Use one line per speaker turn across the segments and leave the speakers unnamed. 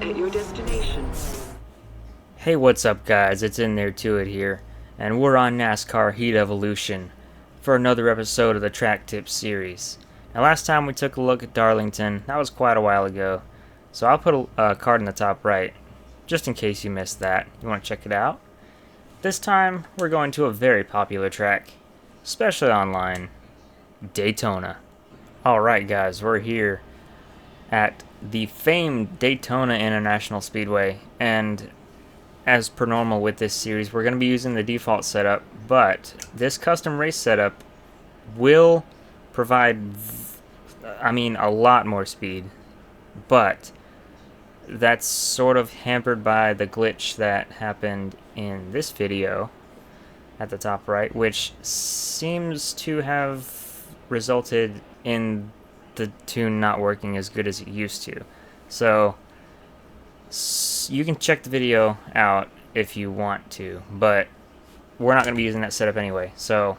at your destination.
Hey, what's up, guys? It's Int'l here, and we're on NASCAR Heat Evolution for another episode of the Track Tips series. Now, last time we took a look at Darlington. That was quite a while ago, so I'll put a card in the top right, just in case you missed that. You want to check it out? This time, we're going to a very popular track, especially online, Daytona. Alright, guys, we're here at the famed Daytona International Speedway, and as per normal with this series, we're going to be using the default setup, but this custom race setup will provide, a lot more speed, but that's sort of hampered by the glitch that happened in this video at the top right, which seems to have resulted in the tune not working as good as it used to. So you can check the video out if you want to, but we're not going to be using that setup anyway. So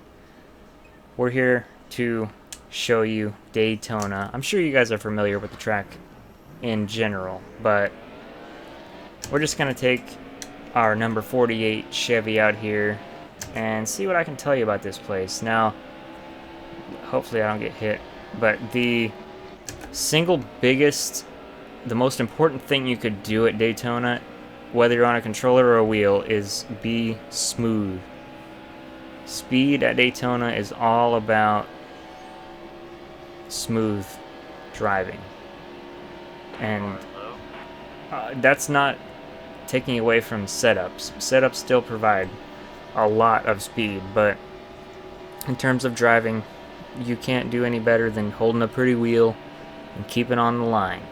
we're here to show you Daytona. I'm sure you guys are familiar with the track in general, but we're just going to take our number 48 Chevy out here and see what I can tell you about this place. Now, hopefully I don't get hit, but the single biggest, the most important thing you could do at Daytona, whether you're on a controller or a wheel, is be smooth. Speed at Daytona is all about smooth driving. And that's not taking away from setups. Setups still provide a lot of speed, but in terms of driving, you can't do any better than holding a pretty wheel and keeping on the line.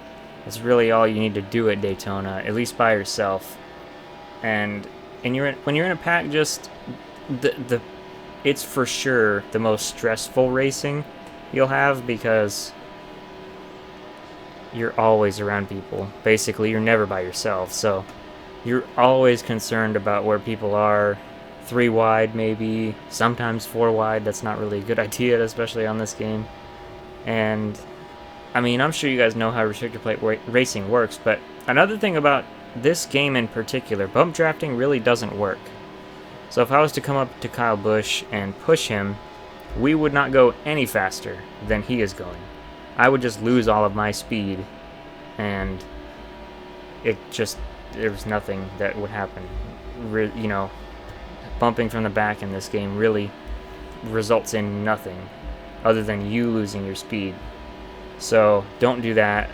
That's really all you need to do at Daytona, at least by yourself. And when you're in a pack, just it's for sure the most stressful racing you'll have, because you're always around people. Basically, you're never by yourself, so you're always concerned about where people are. 3 wide, maybe, sometimes 4 wide. That's not really a good idea, especially on this game. And I'm sure you guys know how restrictor plate racing works, but another thing about this game in particular, bump drafting really doesn't work. So if I was to come up to Kyle Busch and push him, we would not go any faster than he is going. I would just lose all of my speed, and there was nothing that would happen. Bumping from the back in this game really results in nothing other than you losing your speed. So don't do that.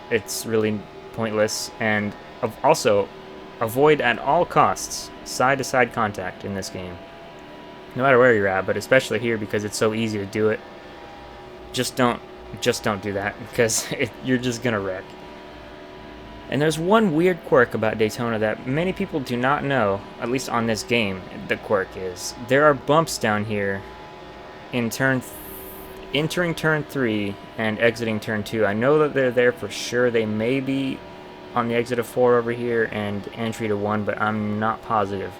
It's really pointless. And also, avoid at all costs side-to-side contact in this game. No matter where you're at, but especially here because it's so easy to do it. Just don't do that, because you're just gonna wreck. And there's one weird quirk about Daytona that many people do not know, at least on this game. The quirk is there are bumps down here in entering turn 3 and exiting turn 2. I know that they're there for sure. They may be on the exit of 4 over here and entry to 1, but I'm not positive.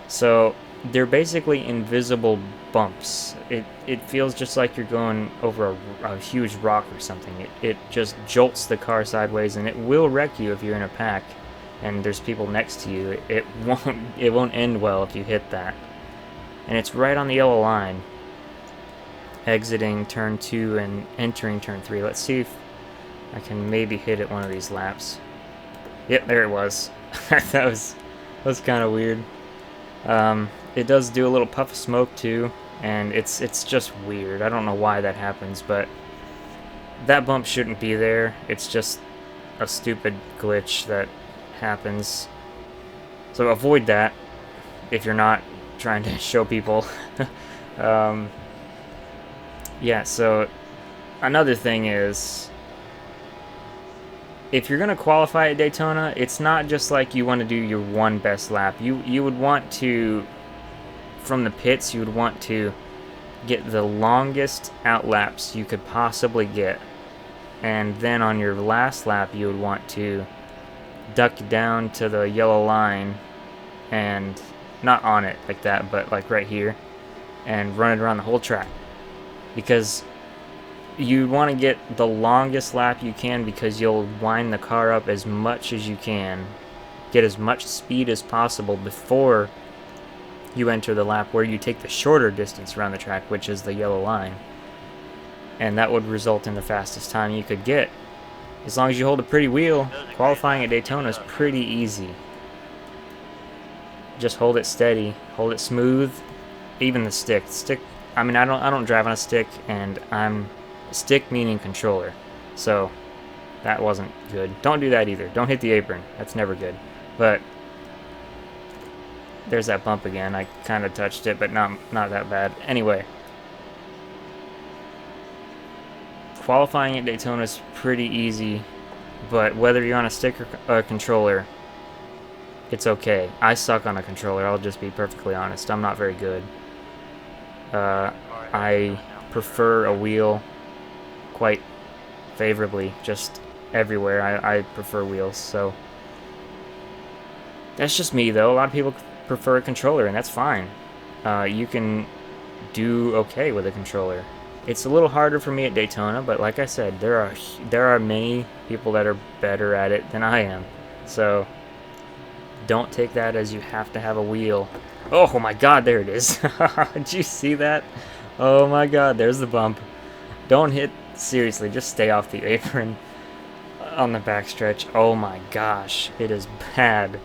So they're basically invisible bumps. It feels just like you're going over a huge rock or something. It just jolts the car sideways, and it will wreck you if you're in a pack and there's people next to you. It won't end well if you hit that. And it's right on the yellow line, exiting turn 2 and entering turn 3. Let's see if I can maybe hit it one of these laps. Yep, there it was. that was kind of weird. It does do a little puff of smoke too, and it's just weird. I don't know why that happens, but that bump shouldn't be there. It's just a stupid glitch that happens. So avoid that if you're not trying to show people. Yeah, so another thing is, if you're going to qualify at Daytona, it's not just like you want to do your one best lap. You would want to, from the pits, you would want to get the longest out laps you could possibly get. And then on your last lap, you would want to duck down to the yellow line, and not on it like that, but like right here, and run it around the whole track. Because you want to get the longest lap you can because you'll wind the car up as much as you can. Get as much speed as possible before you enter the lap where you take the shorter distance around the track, which is the yellow line. And that would result in the fastest time you could get. As long as you hold a pretty wheel, qualifying at Daytona is pretty easy. Just hold it steady, hold it smooth. Even the stick. I mean, I don't drive on a stick, and I'm stick meaning controller. So that wasn't good. Don't do that either. Don't hit the apron. That's never good. But there's that bump again. I kind of touched it, but not that bad. Anyway, qualifying at Daytona is pretty easy, but whether you're on a stick or a controller, it's okay. I suck on a controller. I'll just be perfectly honest. I'm not very good. I prefer a wheel quite favorably, just everywhere. I prefer wheels, so that's just me, though. A lot of people prefer a controller, and that's fine. You can do okay with a controller. It's a little harder for me at Daytona, but like I said, there are many people that are better at it than I am. So don't take that as you have to have a wheel. Oh my god, there it is. Did you see that? Oh my god, there's the bump. Don't hit, seriously, just stay off the apron on the backstretch. Oh my gosh, it is bad.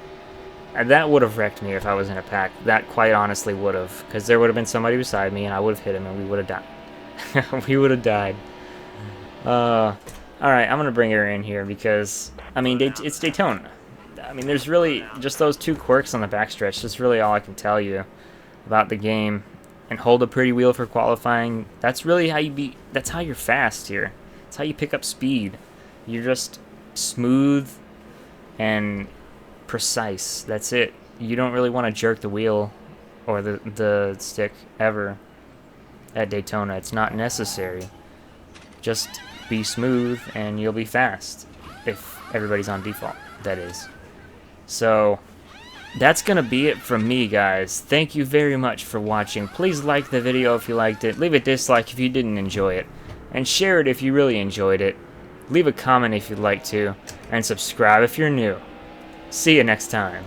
And that would have wrecked me if I was in a pack. That quite honestly would have, because there would have been somebody beside me and I would have hit him and we would have died. We would have died. Alright, I'm going to bring her in here because, I mean, it's Daytona. I mean, there's really just those two quirks on the backstretch. That's really all I can tell you about the game. And hold a pretty wheel for qualifying. That's really how that's how you're fast here. That's how you pick up speed. You're just smooth and precise. That's it. You don't really want to jerk the wheel or the stick ever at Daytona. It's not necessary. Just be smooth and you'll be fast. If everybody's on default, that is. So that's going to be it from me, guys. Thank you very much for watching. Please like the video if you liked it. Leave a dislike if you didn't enjoy it. And share it if you really enjoyed it. Leave a comment if you'd like to. And subscribe if you're new. See you next time.